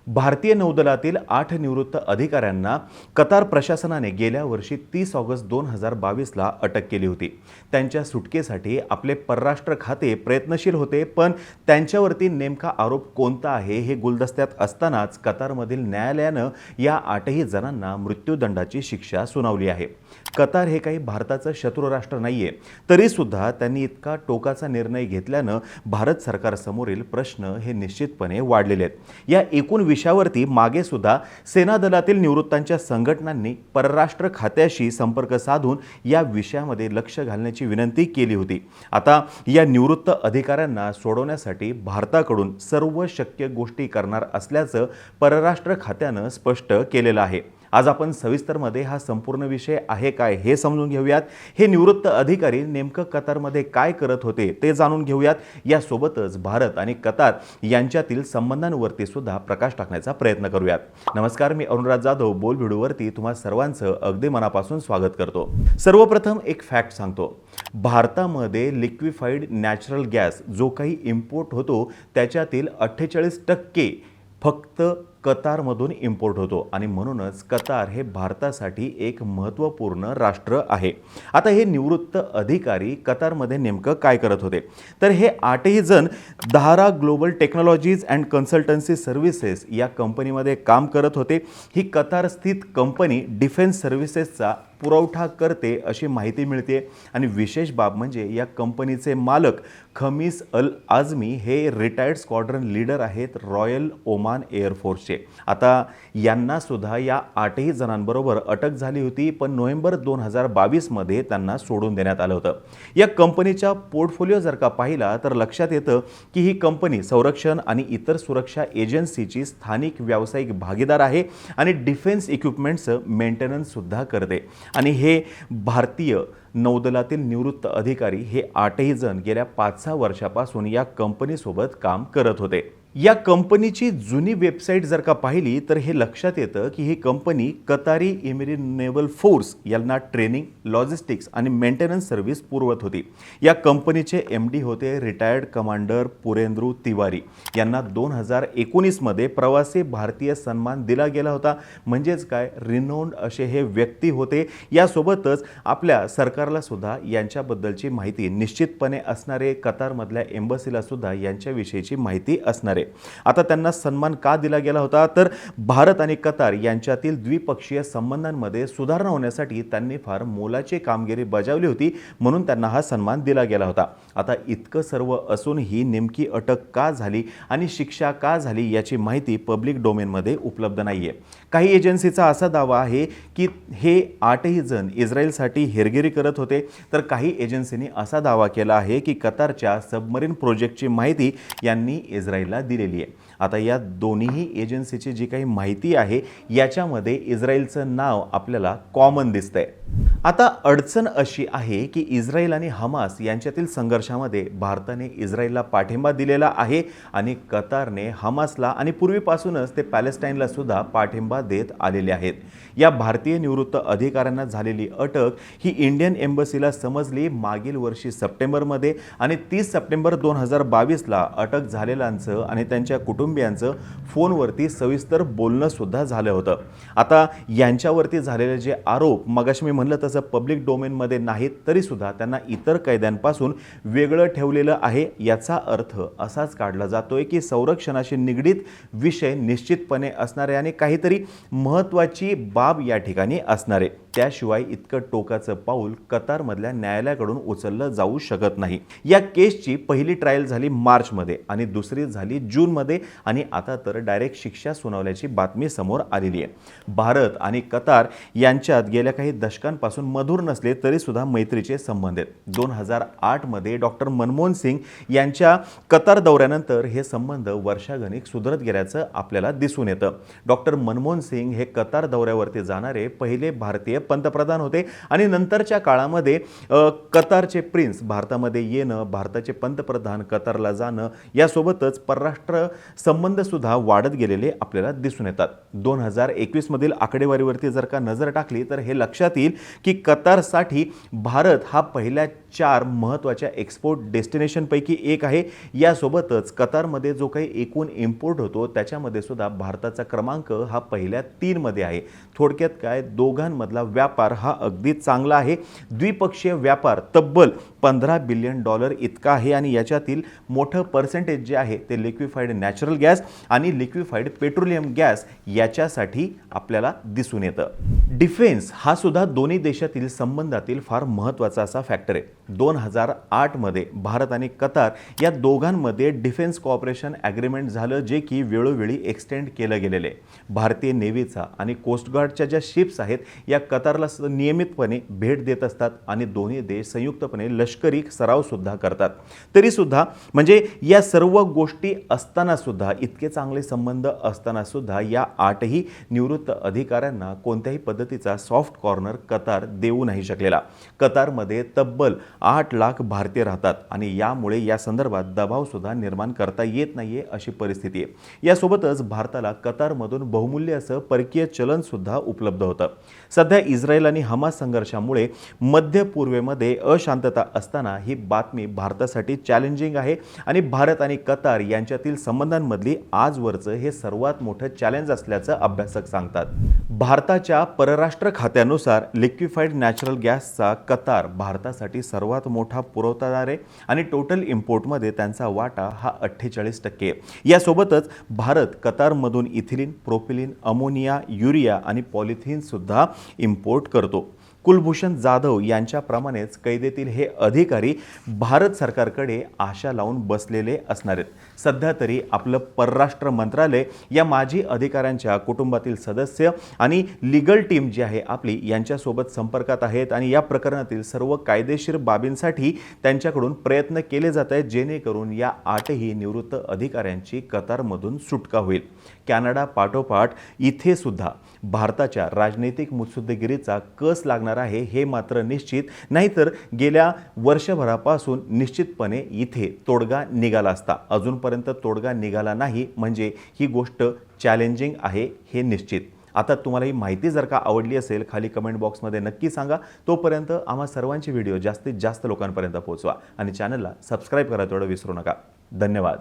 भारतीय नौदलातील 8 निवृत्त अधिकाऱ्यांना कतार प्रशासनाने गेल्या वर्षी 30 ऑगस्ट 2022ला अटक केली होती। त्यांच्या सुटकेसाठी आपले परराष्ट्र खाते प्रयत्नशील होते, पण त्यांच्यावरती नेमका आरोप कोणता आहे हे गुलदस्त्यात असतानाच कतारमधील न्यायालयानं या 8ही जणांना मृत्यूदंडाची शिक्षा सुनावली आहे। कतार हे काही भारताचं शत्रू राष्ट्र नाहीये, तरी सुद्धा त्यांनी इतका टोकाचा निर्णय घेतल्यानं भारत सरकारसमोरील प्रश्न हे निश्चितपणे वाढलेले आहेत। या एकूण विषयावरती मागे सुद्धा सेना दलातील निवृत्तांच्या संघटनांनी परराष्ट्र खात्याशी संपर्क साधून या विषयामध्ये लक्ष घालण्याची विनंती केली होती। आता या निवृत्त अधिकाऱ्यांना सोडवण्यासाठी भारताकडून सर्व शक्य गोष्टी करणार असल्याचं परराष्ट्र खात्यानं स्पष्ट केलेलं आहे। आज आपण सविस्तरमध्ये हा संपूर्ण विषय आहे काय हे समजून घेऊयात। हे निवृत्त अधिकारी नेमकं कतारमध्ये काय करत होते ते जाणून घेऊयात। यासोबतच भारत आणि कतार यांच्यातील संबंधांवरती सुद्धा प्रकाश टाकण्याचा प्रयत्न करूयात। नमस्कार, मी अनुराग जाधव बोल व्हिडिओवरती तुम्हा सर्वांचं अगदी मनापासून स्वागत करतो। सर्वप्रथम एक फॅक्ट सांगतो। भारतामध्ये लिक्विफाईड नॅचरल गॅस जो काही इम्पोर्ट होतो त्याच्यातील 48% फक्त कतारमधून इम्पोर्ट होतो आणि म्हणूनच कतार हे भारतासाठी एक महत्त्वपूर्ण राष्ट्र आहे। आता हे निवृत्त अधिकारी कतारमध्ये नेमकं काय करत होते, तर हे 8ही जण Dahra global technologies and consultancy services या कंपनीमध्ये काम करत होते। ही कतार स्थित कंपनी डिफेन्स सर्व्हिसेसचा पुरवठा करते अशी माहिती मिळते आणि विशेष बाब म्हणजे या कंपनीचे मालक खमीस अल आझमी हे रिटायर्ड स्क्वॉड्रन लीडर आहेत रॉयल ओमान एअरफोर्सचे। आता यांना सुद्धा या 8ही जणांबरोबर अटक झाली होती, पण नोव्हेंबर 2022 मध्ये त्यांना सोडून देण्यात आलं होतं। या कंपनीचा पोर्टफोलिओ जर का पाहिला तर लक्षात येतं की ही कंपनी संरक्षण आणि इतर सुरक्षा एजन्सीची स्थानिक व्यावसायिक भागीदार आहे आणि डिफेन्स इक्विपमेंट्सचं मेंटेनन्स सुद्धा करते। आणि हे भारतीय नौदलातील निवृत्त अधिकारी हे 8ही जण गेल्या 5-6 वर्षापासून या कंपनीसोबत काम करत होते। या कंपनीची जुनी वेबसाईट जर का पाहिली तर हे लक्षात येतं की ही कंपनी कतारी इमिरी नेव्हल फोर्स यांना ट्रेनिंग, लॉजिस्टिक्स आणि मेंटेनन्स सर्व्हिस पुरवत होती। या कंपनीचे MD होते रिटायर्ड कमांडर पुरेंद्रू तिवारी। यांना 2019 मध्ये प्रवासी भारतीय सन्मान दिला गेला होता। म्हणजेच काय, रिनोन्ड असे हे व्यक्ती होते। यासोबतच आपल्या सरकारला सुद्धा यांच्याबद्दलची माहिती निश्चितपणे असणारे, कतारमधल्या एम्बसीला सुद्धा यांच्याविषयीची माहिती असणारे। आता त्यांना सन्मान का दिला गेला होता, तर भारत आणि कतार यांच्यातील द्विपक्षीय संबंधांमध्ये सुधारणा होण्यासाठी त्यांनी फार मोलाची कामगिरी बजावली होती, म्हणून त्यांना हा सन्मान दिला गेला होता। आता इतकं सर्व असून ही नेमकी अटक का झाली आणि शिक्षा का झाली याची माहिती पब्लिक डोमेनमध्ये उपलब्ध नाहीये। काही एजन्सीचा असा दावा आहे की हे 8ही जण इस्रायलसाठी हेरगिरी करत होते, तर काही एजन्सींनी असा दावा केला आहे की कतारच्या सबमरीन प्रोजेक्टची माहिती यांनी इस्रायलला दिलेली आहे। आता या दोन्ही एजन्सीची जी काही माहिती आहे याच्यामध्ये इस्रायलचं नाव आपल्याला कॉमन दिसतंय। आता अडचण अशी आहे की इस्रायल आणि हमास यांच्यातील संघर्षामध्ये भारताने इस्रायलला पाठिंबा दिलेला आहे आणि कतारने हमासला आणि पूर्वीपासूनच ते पॅलेस्टाईनला सुद्धा पाठिंबा देत आलेले आहेत। या भारतीय निवृत्त अधिकाऱ्यांना झालेली अटक ही इंडियन एम्बसीला समजली मागील वर्षी सप्टेंबरमध्ये आणि 30 सप्टेंबर 2022ला अटक झालेल्यांचं आणि त्यांच्या कुटुंबियांचं फोनवरती सविस्तर बोलणं सुद्धा झालं होतं। आता यांच्यावरती झालेले जे आरोप मगाशी मी म्हणलं तसं पब्लिक डोमेनमध्ये नाहीत, तरी सुद्धा त्यांना इतर कैद्यांपासून वेगळं ठेवलेलं आहे। याचा अर्थ असाच काढला जातोय की संरक्षणाशी निगडीत विषय निश्चितपणे असणारे आणि काहीतरी महत्त्वाची बाब या ठिकाणी असणारे, त्याशिवाय इतकं टोकाचं पाऊल कतारमधल्या न्यायालयाकडून उचललं जाऊ शकत नाही। या केसची पहिली ट्रायल झाली मार्चमध्ये आणि दुसरी झाली जूनमध्ये आणि आता तर डायरेक्ट शिक्षा सुनावल्याची बातमी समोर आलेली आहे। भारत आणि कतार यांच्यात गेल्या काही दशकांपासून मधुर नसले तरी सुद्धा मैत्रीचे संबंध आहेत। 2008 मध्ये डॉक्टर मनमोहन सिंग यांच्या कतार दौऱ्यानंतर हे संबंध वर्षागणिक सुधारत गेल्याचं आपल्याला दिसून येतं। डॉक्टर मनमोहन सिंग हे कतार दौऱ्यावरती जाणारे पहिले भारतीय पंतप्रधान होते आणि नंतरच्या काळामध्ये कतारचे प्रिन्स भारतामध्ये येणं, भारताचे पंतप्रधान कतारला जाणं, यासोबतच परराष्ट्र संबंध सुद्धा वाढत गेलेले आपल्याला दिसून येतात। 2021 मधील आकडेवारीवरती जर का नजर टाकली तर हे लक्षात येईल की कतारसाठी भारत हा पहिल्या 4 महत्त्वाच्या एक्सपोर्ट डेस्टिनेशनपैकी एक आहे। यासोबतच कतारमध्ये जो काही एकूण इम्पोर्ट होतो त्याच्यामध्ये सुद्धा भारताचा क्रमांक हा पहिल्या 3 मध्ये आहे। थोडक्यात काय, दोघांमधला व्यापार हा अगदी चांगला आहे। द्विपक्षीय व्यापार तब्बल $15 बिलियन इतका आहे आणि याच्यातील मोठं पर्सेंटेज जे आहे ते लिक्विफाईड नॅचरल गॅस आणि लिक्विफाईड पेट्रोलियम गॅस याच्यासाठी आपल्याला दिसून येतं। डिफेन्स हा सुद्धा दोन्ही देशातील संबंधातील फार महत्त्वाचा असा फॅक्टर आहे। 2008 मध्ये भारत आणि कतार या दोघांमध्ये डिफेन्स कोऑपरेशन ॲग्रीमेंट झालं, जे की वेळोवेळी एक्सटेंड केलं गेलेलं आहे। भारतीय नेव्हीचा आणि कोस्टगार्डच्या ज्या शिप्स आहेत या कतारला नियमितपणे भेट देत असतात आणि दोन्ही देश संयुक्तपणे लष्करी सराव सुद्धा करतात। तरी सुद्धा म्हणजे या सर्व गोष्टी असताना सुद्धा, इतके चांगले संबंध असताना सुद्धा या 8ही निवृत्त अधिकाऱ्यांना कोणत्याही पद्धतीचा सॉफ्ट कॉर्नर कतार देऊ नाही शकलेला। कतारमध्ये तब्बल 8 लाख भारतीय राहतात आणि यामुळे या संदर्भात दबाव सुद्धा निर्माण करता येत नाहीये अशी परिस्थिती आहे। यासोबतच भारताला कतारमधून बहुमूल्य असं परकीय चलन सुद्धा उपलब्ध होतं। सध्या इस्रायल आणि हमास संघर्षामुळे मध्य पूर्वेमध्ये अशांतता असताना ही बातमी भारतासाठी चॅलेंजिंग आहे आणि भारत आणि कतार यांच्यातील संबंधांमधली आजवरचं हे सर्वात मोठं चॅलेंज असल्याचं अभ्यासक सांगतात। भारताच्या परराष्ट्र खात्यानुसार लिक्विफाईड नॅचरल गॅसचा कतार भारतासाठी सर्वात मोठा पुरवठादार आहे आणि टोटल इम्पोर्टमध्ये त्यांचा वाटा हा 48% आहे। यासोबतच भारत कतारमधून इथिलीन, प्रोपिलीन, अमोनिया, युरिया आणि पॉलिथिन सुद्धा इम्पोर्ट करतो। कुलभूषण जाधव यांच्याप्रमाणेच कैदेतील हे अधिकारी भारत सरकारकडे आशा लावून बसलेले असणार आहेत। सध्या तरी आपलं परराष्ट्र मंत्रालय या माजी अधिकाऱ्यांच्या कुटुंबातील सदस्य आणि लीगल टीम जी आहे आपली यांच्यासोबत संपर्कात आहेत आणि या प्रकरणातील सर्व कायदेशीर बाबींसाठी त्यांच्याकडून प्रयत्न केले जात आहेत, जेणेकरून या 8ही निवृत्त अधिकाऱ्यांची कतारमधून सुटका होईल। कॅनडा पाठोपाठ इथे सुद्धा भारताच्या राजनैतिक मुत्सद्देगिरीचा कस लागणार आहे हे मात्र निश्चित, नाहीतर गेल्या वर्षभरापासून निश्चितपणे इथे तोडगा निघाला असता। अजूनपर्यंत तोडगा निघाला नाही म्हणजे ही गोष्ट चॅलेंजिंग आहे हे निश्चित। आता तुम्हाला ही माहिती जर का आवडली असेल खाली कमेंट बॉक्समध्ये नक्की सांगा। तोपर्यंत आम्हा सर्वांची व्हिडिओ जास्तीत जास्त लोकांपर्यंत पोहोचवा आणि चॅनलला सबस्क्राईब करा तेवढं विसरू नका। धन्यवाद।